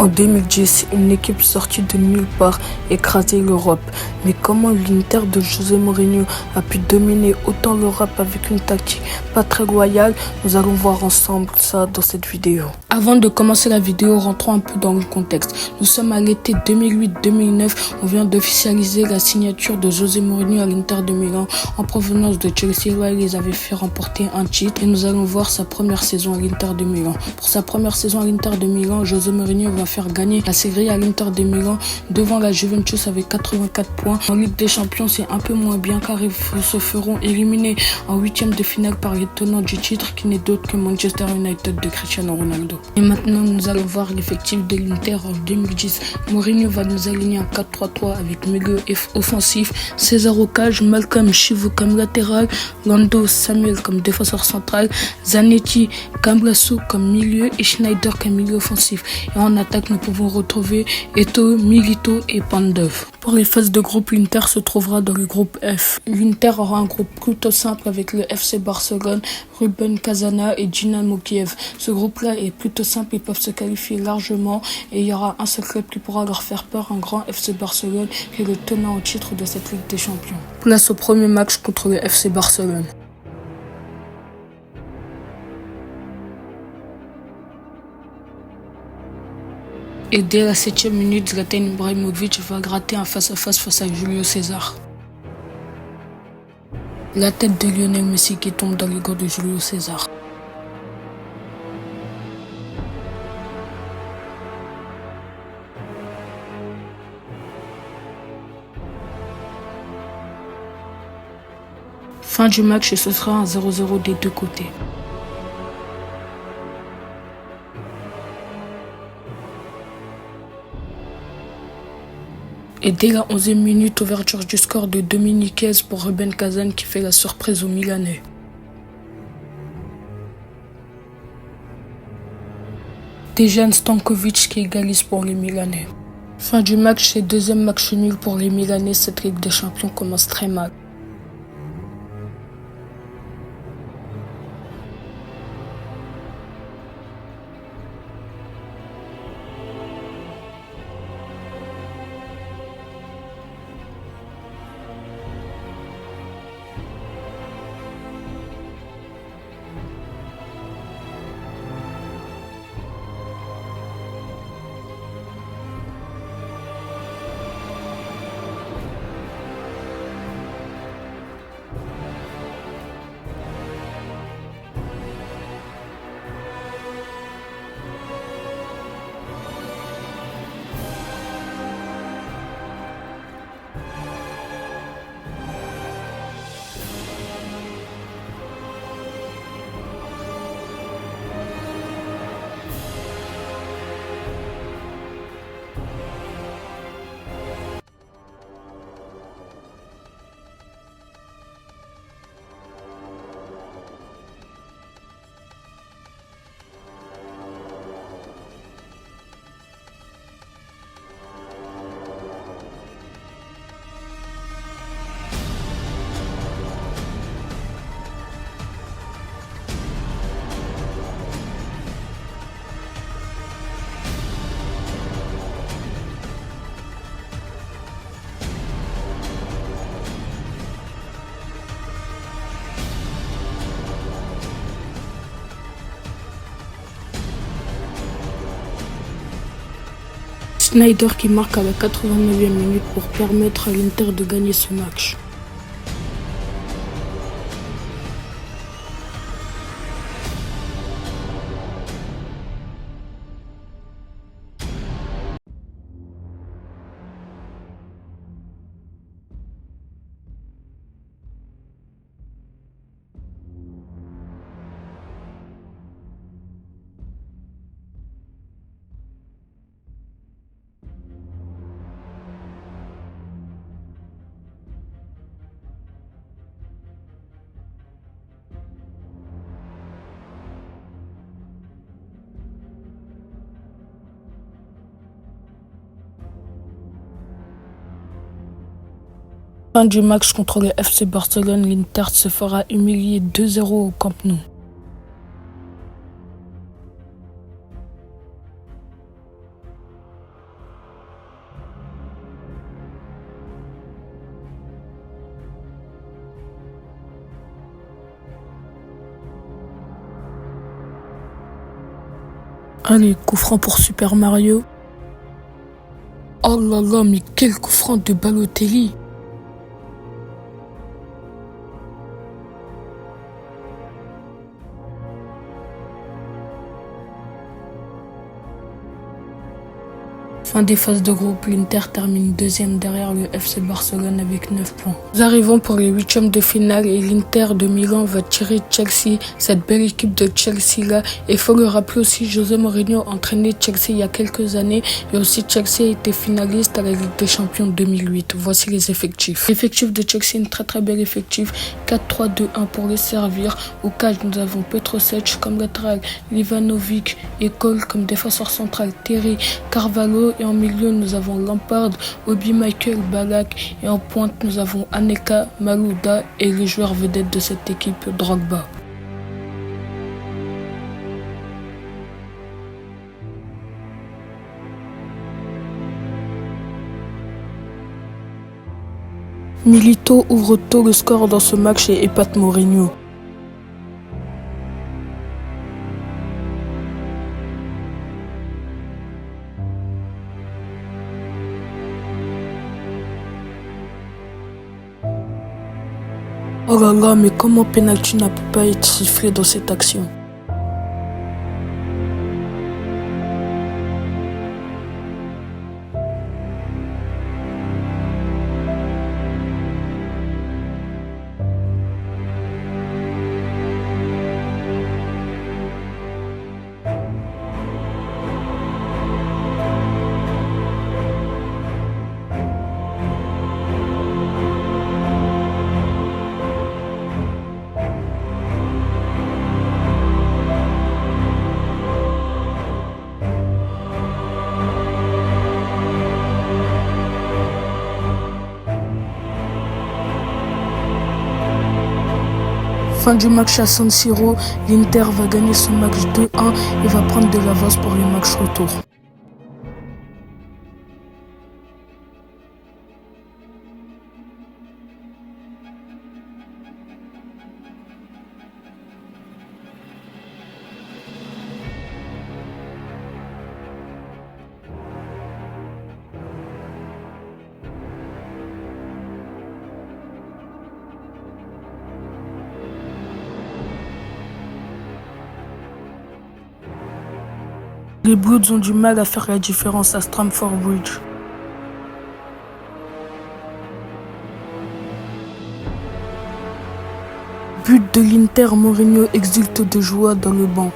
En 2010, une équipe sortie de nulle part écrasait l'Europe. Mais comment l'Inter de José Mourinho a pu dominer autant l'Europe avec une tactique pas très loyale? Nous allons voir ensemble ça dans cette vidéo. Avant de commencer la vidéo, rentrons un peu dans le contexte. Nous sommes à l'été 2008-2009. On vient d'officialiser la signature de José Mourinho à l'Inter de Milan en provenance de Chelsea. Là, il les avait fait remporter un titre et nous allons voir sa première saison à l'Inter de Milan. Pour sa première saison à l'Inter de Milan, José Mourinho va faire gagner la Serie A à l'Inter de Milan devant la Juventus avec 84 points. En Ligue des Champions, c'est un peu moins bien car ils se feront éliminer en huitième de finale par les tenants du titre qui n'est d'autre que Manchester United de Cristiano Ronaldo. Et maintenant, nous allons voir l'effectif de l'Inter en 2010. Mourinho va nous aligner en 4-3-3 avec milieu offensif, César au cage, Malcolm Chivu comme latéral, Lando Samuel comme défenseur central, Zanetti, Cambrasso comme milieu et Schneider comme milieu offensif. Et en attaque, nous pouvons retrouver Eto'o, Milito et Pandev. Pour les phases de groupe, l'Inter se trouvera dans le groupe F. L'Inter aura un groupe plutôt simple avec le FC Barcelone, Rubin Kazana et Dynamo Kiev. Ce groupe-là est plutôt simple, ils peuvent se qualifier largement et il y aura un seul club qui pourra leur faire peur, un grand FC Barcelone qui est le tenant au titre de cette Ligue des Champions. Place au premier match contre le FC Barcelone. Et dès la 7e minute, Zlatan Ibrahimovic va gratter un face-à-face face à Julio César. La tête de Lionel Messi qui tombe dans les gants de Julio César. Fin du match et ce sera un 0-0 des deux côtés. Et dès la 11e minute, ouverture du score de Dominiquez pour Rubin Kazan qui fait la surprise aux Milanais. Dejan Stankovic qui égalise pour les Milanais. Fin du match, c'est deuxième match nul pour les Milanais. Cette Ligue des Champions commence très mal. Schneider qui marque à la 89e minute pour permettre à l'Inter de gagner ce match. Fin du match contre le FC Barcelone, l'Inter se fera humilier 2-0 au Camp Nou. Allez, coup franc pour Super Mario. Oh là là, mais quel coup franc de Balotelli! Fin des phases de groupe, l'Inter termine deuxième derrière le FC Barcelone avec 9 points. Nous arrivons pour les huitièmes de finale et l'Inter de Milan va tirer Chelsea, cette belle équipe de Chelsea là. Et il faut le rappeler aussi, José Mourinho a entraîné Chelsea il y a quelques années et aussi Chelsea a été finaliste à la Ligue des Champions 2008. Voici les effectifs. L'effectif de Chelsea, une très bel effectif, 4-3-2-1 pour les servir. Au cage, nous avons Petrovic comme latéral, Livanovic et Cole comme défenseur central, Terry, Carvalho. Et en milieu, nous avons Lampard, Obi Mikel, Ballack. Et en pointe, nous avons Aneka, Malouda et les joueurs vedettes de cette équipe, Drogba. Milito ouvre tôt le score dans ce match et épate Mourinho. Oh là là, mais comment penalty n'a pas été sifflé dans cette action? Fin du match à San Siro, l'Inter va gagner ce match 2-1 et va prendre de l'avance pour les matchs retour. Les Blues ont du mal à faire la différence à Stamford Bridge. But de l'Inter, Mourinho exulte de joie dans le banc.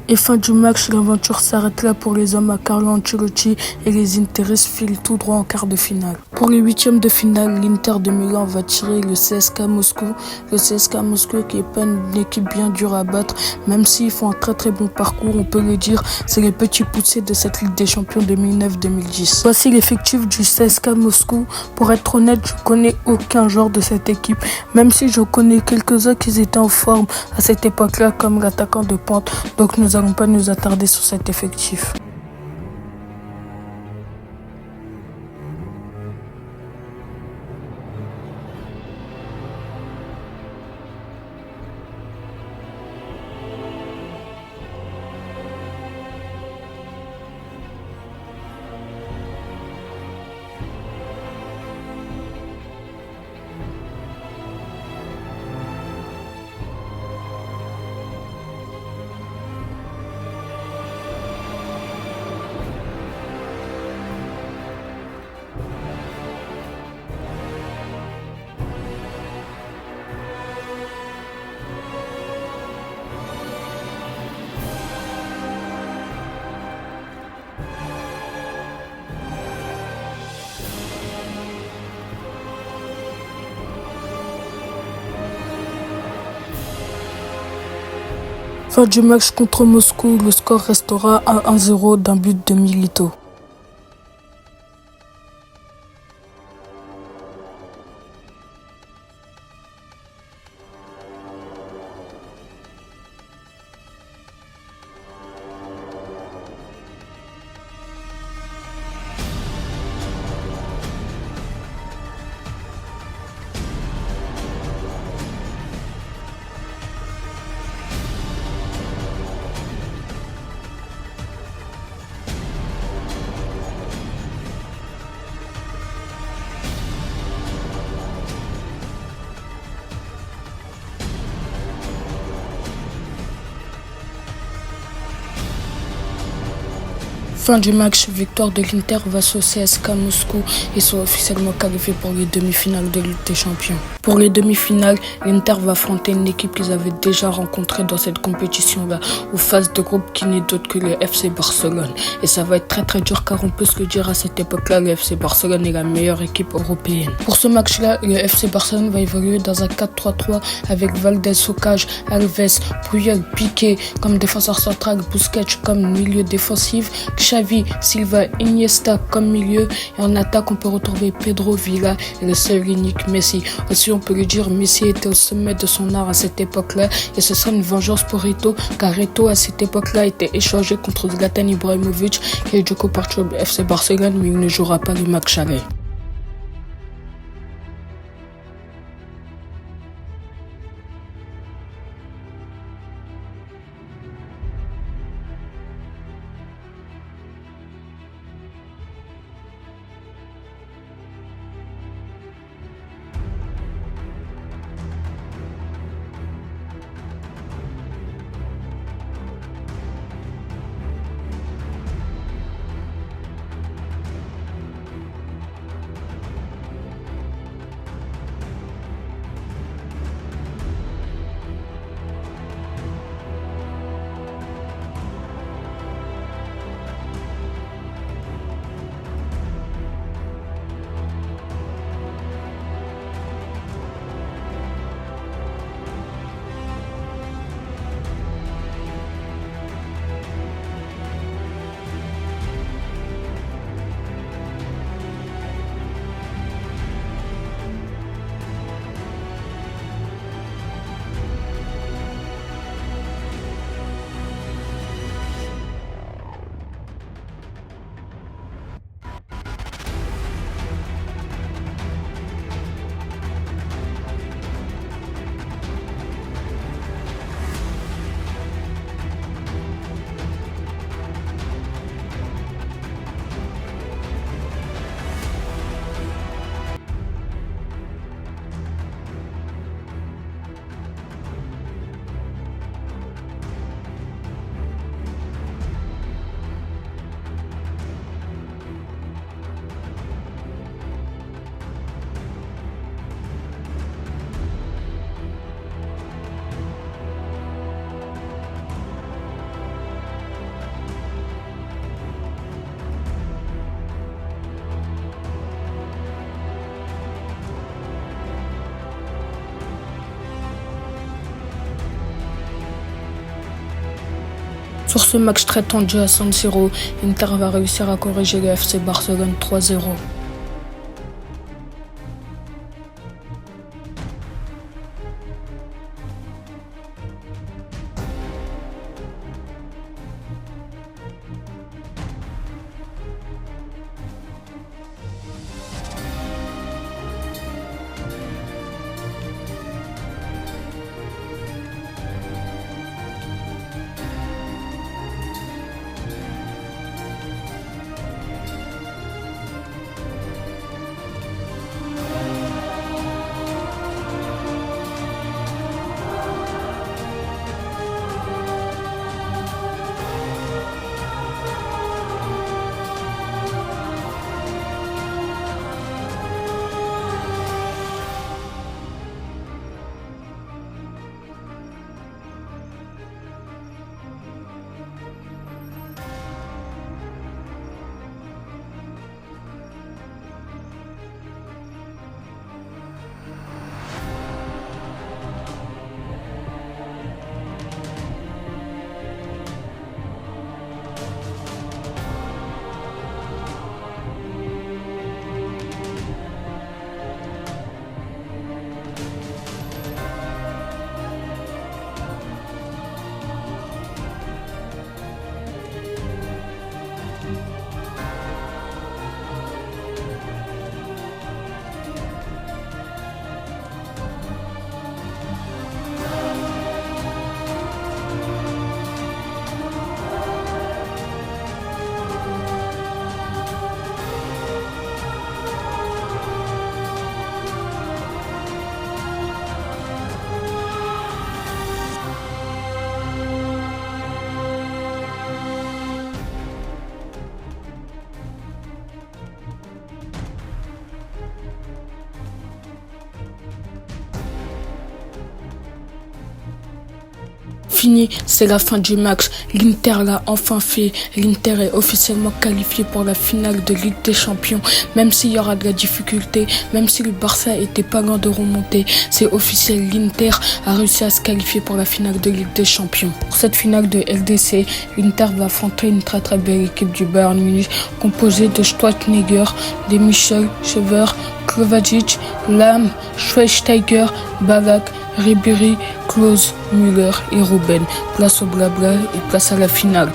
Et fin du match, l'aventure s'arrête là pour les hommes à Carlo Ancelotti et les Interistes filent tout droit en quart de finale. Pour les huitièmes de finale, l'Inter de Milan va tirer le CSKA Moscou. Le CSKA Moscou qui est pas une équipe bien dure à battre, même s'ils font un très bon parcours, on peut le dire, c'est les petits poussés de cette Ligue des Champions 2009-2010. Voici l'effectif du CSKA Moscou. Pour être honnête, je connais aucun joueur de cette équipe, même si je connais quelques-uns qui étaient en forme à cette époque-là, comme l'attaquant de pointe. Donc nous allons pas nous attarder sur cet effectif. Fin du match contre Moscou, le score restera à 1-0 d'un but de Milito. Fin du match, victoire de l'Inter face au CSKA Moscou. Ils sont officiellement qualifiés pour les demi-finales de Ligue des Champions. Pour les demi-finales, l'Inter va affronter une équipe qu'ils avaient déjà rencontrée dans cette compétition-là, aux phases de groupe qui n'est d'autre que le FC Barcelone. Et ça va être très dur car on peut se le dire à cette époque-là, le FC Barcelone est la meilleure équipe européenne. Pour ce match-là, le FC Barcelone va évoluer dans un 4-3-3 avec Valdés au cage, Alves, Puyol, Piqué comme défenseur central, Busquets comme milieu défensif, Xavi, Silva, Iniesta comme milieu. Et en attaque, on peut retrouver Pedro, Villa et le seul unique Messi. Aussi, on peut le dire, Messi était au sommet de son art à cette époque-là et ce sera une vengeance pour Eto'o car Eto'o à cette époque-là était échangé contre Zlatan Ibrahimovic qui est du coup parti au FC Barcelone mais il ne jouera pas le match aller. Sur ce match très tendu à San Siro, Inter va réussir à corriger le FC Barcelone 3-0. fini, c'est la fin du match. L'Inter l'a enfin fait. L'Inter est officiellement qualifié pour la finale de Ligue des Champions. Même s'il y aura de la difficulté, même si le Barça était pas loin de remonter, c'est officiel. L'Inter a réussi à se qualifier pour la finale de Ligue des Champions. Pour cette finale de LDC, l'Inter va affronter une très très belle équipe du Bayern Munich composée de Schwarzenegger, de Michel, Schever, Kovacic, Lahm, Schweinsteiger, Ballack, Ribéry, Klose, Müller et Robben. Place au blabla et place à la finale.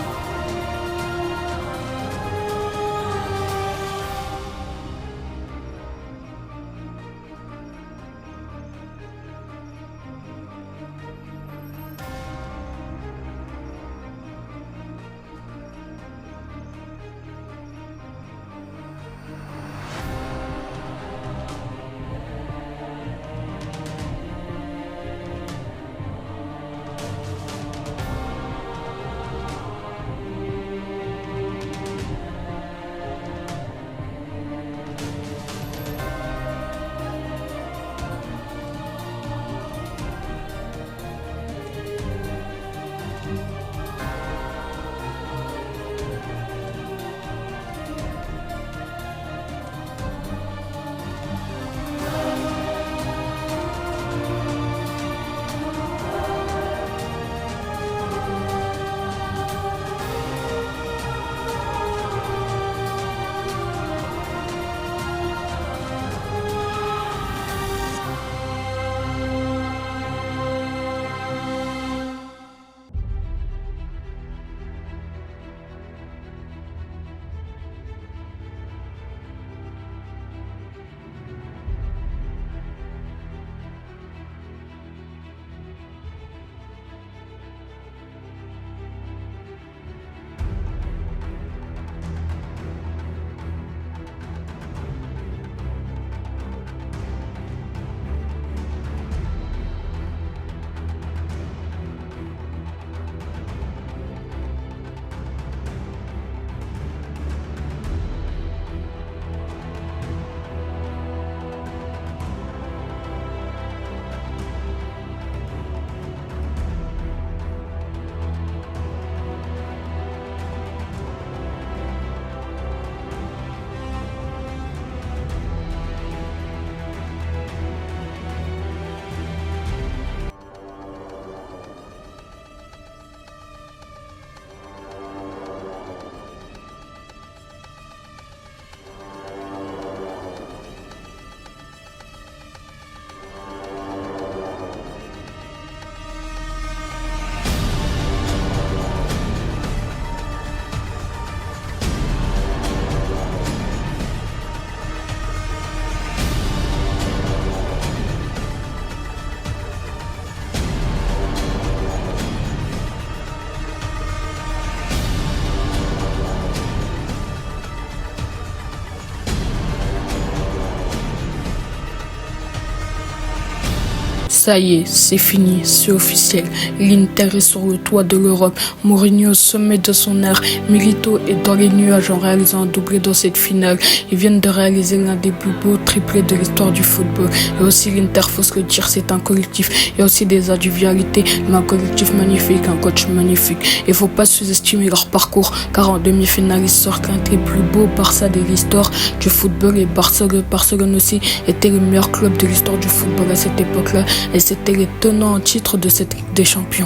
Ça y est, c'est fini, c'est officiel. L'Inter est sur le toit de l'Europe. Mourinho au sommet de son art. Milito est dans les nuages en réalisant un doublé dans cette finale. Ils viennent de réaliser l'un des plus beaux triplés de l'histoire du football. Et aussi l'Inter, faut se le dire, c'est un collectif. Il y a aussi des individualités, mais un collectif magnifique, un coach magnifique. Il faut pas sous-estimer leur parcours, car en demi-finale, ils sortent l'un des plus beaux Barça de l'histoire du football. Et Barcelone aussi était le meilleur club de l'histoire du football à cette époque-là. Et c'était les tenants en titre de cette Ligue des Champions.